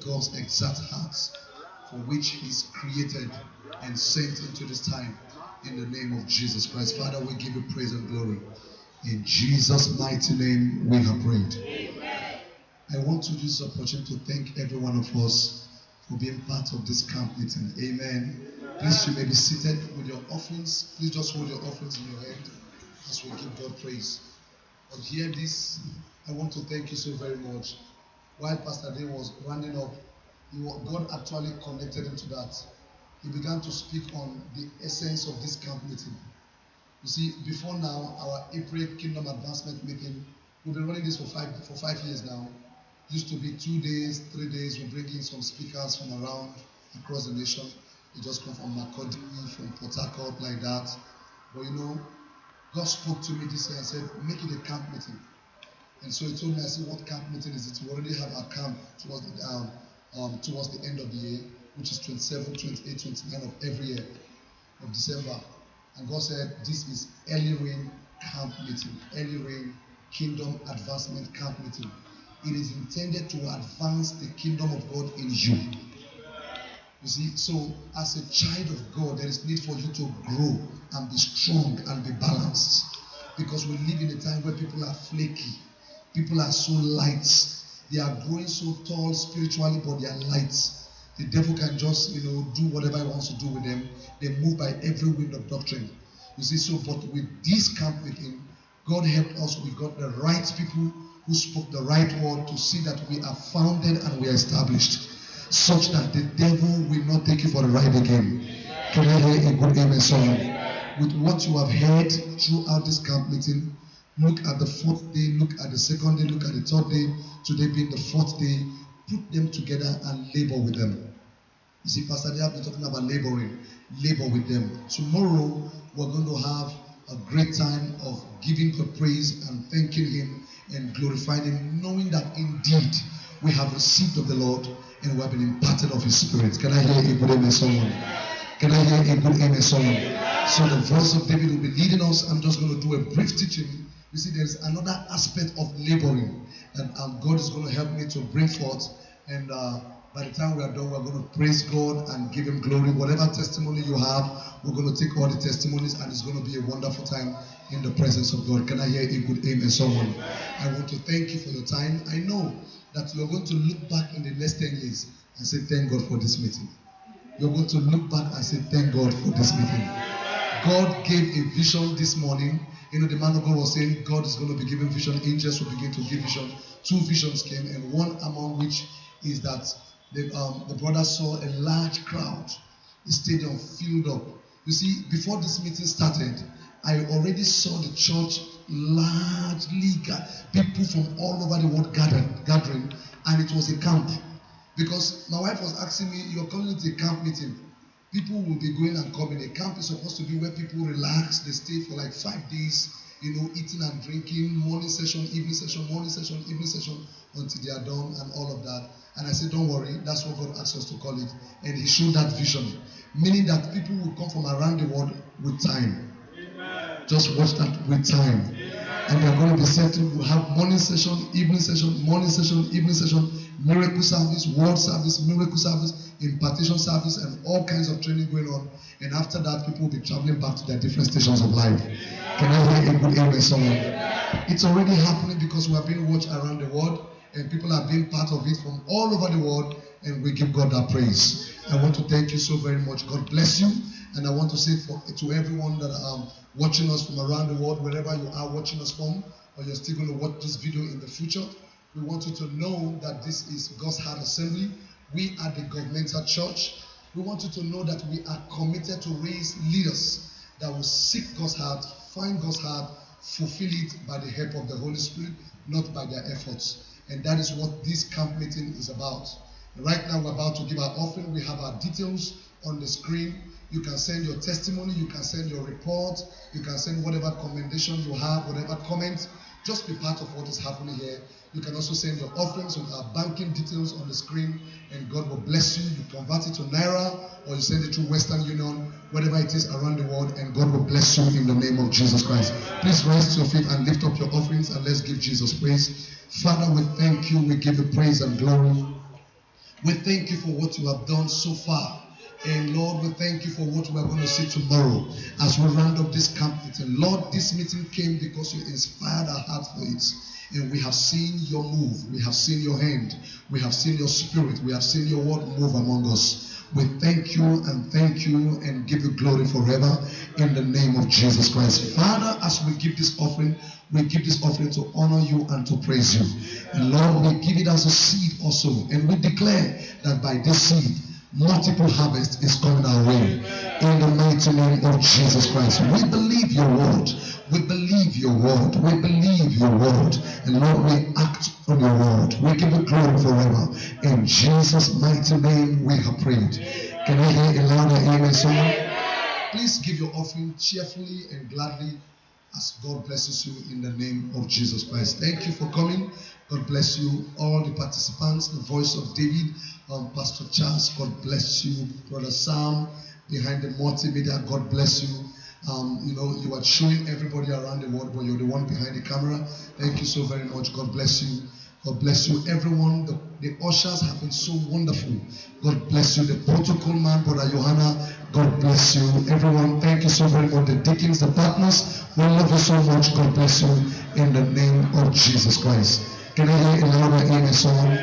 God's exact heart for which He's created and sent into this time in the name of Jesus Christ. Father, we give you praise and glory. In Jesus' mighty name we have prayed. Amen. I want to use this opportunity to thank every one of us for being part of this camp meeting. Amen. Please, you may be seated with your offerings. Please just hold your offerings in your hand as we give God praise. But hear this, I want to thank you so very much. While Pastor Day was rounding up, God actually connected him to that. He began to speak on the essence of this camp meeting. You see, before now, our April Kingdom Advancement meeting, we've been running this for 5 years now. Used to be 2 days, 3 days. We bring in some speakers from around across the nation. They just come from Makurdi, from Port Harcourt, like that. But you know, God spoke to me this year and said, make it a camp meeting. And so He told me, I said, what camp meeting is it? We already have our camp towards the end of the year, which is 27, 28, 29 of every year of December. And God said, this is early rain camp meeting, early rain kingdom advancement camp meeting. It is intended to advance the kingdom of God in you. You see, so as a child of God, there is need for you to grow and be strong and be balanced. Because we live in a time where people are flaky. People are so light. They are growing so tall spiritually, but they are light. The devil can just, do whatever he wants to do with them. They move by every wind of doctrine. You see, so but with this camp meeting, God helped us. We got the right people who spoke the right word to see that we are founded and we are established, such that the devil will not take you for the ride again. Can I hear a good amen, someone? With what you have heard throughout this camp meeting, look at the 4th day, look at the 2nd day, look at the 3rd day, today being the 4th day. Put them together and labor with them. You see, Pastor, they have been talking about laboring. Labor with them. Tomorrow, we're going to have a great time of giving God praise and thanking Him and glorifying Him, knowing that indeed we have received of the Lord and we have been imparted of His Spirit. Can I hear a good amen, someone? Can I hear a good amen, someone? So the voice of David will be leading us. I'm just going to do a brief teaching. You see, there is another aspect of laboring that God is going to help me to bring forth. And by the time we are done, we're going to praise God and give Him glory. Whatever testimony you have, we're going to take all the testimonies, and it's going to be a wonderful time in the presence of God. Can I hear a good amen, someone? I want to thank you for your time. I know that you're going to look back in the next 10 years and say, thank God for this meeting. You're going to look back and say, thank God for this meeting. God gave a vision this morning. The man of God was saying God is going to be giving vision. Angels will begin to give vision. 2 visions came, and one among which is that the brother saw a large crowd, the stadium filled up. You see, before this meeting started, I already saw the church largely, people from all over the world gathering, and it was a camp. Because my wife was asking me, you're calling it a camp meeting. People will be going and coming. A camp is supposed to be where people relax. They stay for like 5 days, eating and drinking, morning session, evening session, morning session, evening session, until they are done and all of that. And I said, don't worry, that's what God asked us to call it. And He showed that vision, meaning that people will come from around the world with time. Amen. Just watch that with time. Amen. And they're going to be settled. We'll have morning session, evening session, morning session, evening session, miracle service, word service, miracle service, impartation service, and all kinds of training going on. And after that, people will be traveling back to their different stations of life. Can I hear a good amen, someone? It's already happening because we are being watched around the world, and people are being part of it from all over the world, and we give God that praise. I want to thank you so very much. God bless you. And I want to say to everyone that are watching us from around the world, wherever you are watching us from, or you're still going to watch this video in the future, we want you to know that this is God's Heart Assembly. We are the governmental church. We want you to know that we are committed to raise leaders that will seek God's heart, find God's heart, fulfill it by the help of the Holy Spirit, not by their efforts. And that is what this camp meeting is about. Right now, we're about to give our offering. We have our details on the screen. You can send your testimony. You can send your report. You can send whatever commendation you have, whatever comment. Just be part of what is happening here. You can also send your offerings with our banking details on the screen, and God will bless you. You convert it to Naira, or you send it through Western Union, whatever it is around the world, and God will bless you in the name of Jesus Christ. Please rise to your feet and lift up your offerings, and let's give Jesus praise. Father, we thank you. We give you praise and glory. We thank you for what you have done so far. And Lord, we thank you for what we are going to see tomorrow as we round up this camp meeting. Lord, this meeting came because you inspired our hearts for it. And we have seen your move. We have seen your hand. We have seen your spirit. We have seen your word move among us. We thank you and give you glory forever in the name of Jesus Christ. Father, as we give this offering to honor you and to praise you. And Lord, we give it as a seed also. And we declare that by this seed, multiple harvest is coming our way. In the mighty name of Jesus Christ. We believe your word. We believe your word. We believe your word. And Lord, we act on your word. We give you glory forever. In Jesus' mighty name we have prayed. Can I hear a louder amen, someone? Please give your offering cheerfully and gladly as God blesses you in the name of Jesus Christ. Thank you for coming. God bless you, all the participants, the voice of David, Pastor Charles, God bless you, Brother Sam, behind the multimedia, God bless you. You are showing everybody around the world, but you're the one behind the camera. Thank you so very much. God bless you. God bless you, everyone. The ushers have been so wonderful. God bless you. The protocol man, Brother Johanna, God bless you. Everyone, thank you so very much. The deacons, the partners, we love you so much. God bless you in the name of Jesus Christ. Can I hear a louder amen, someone?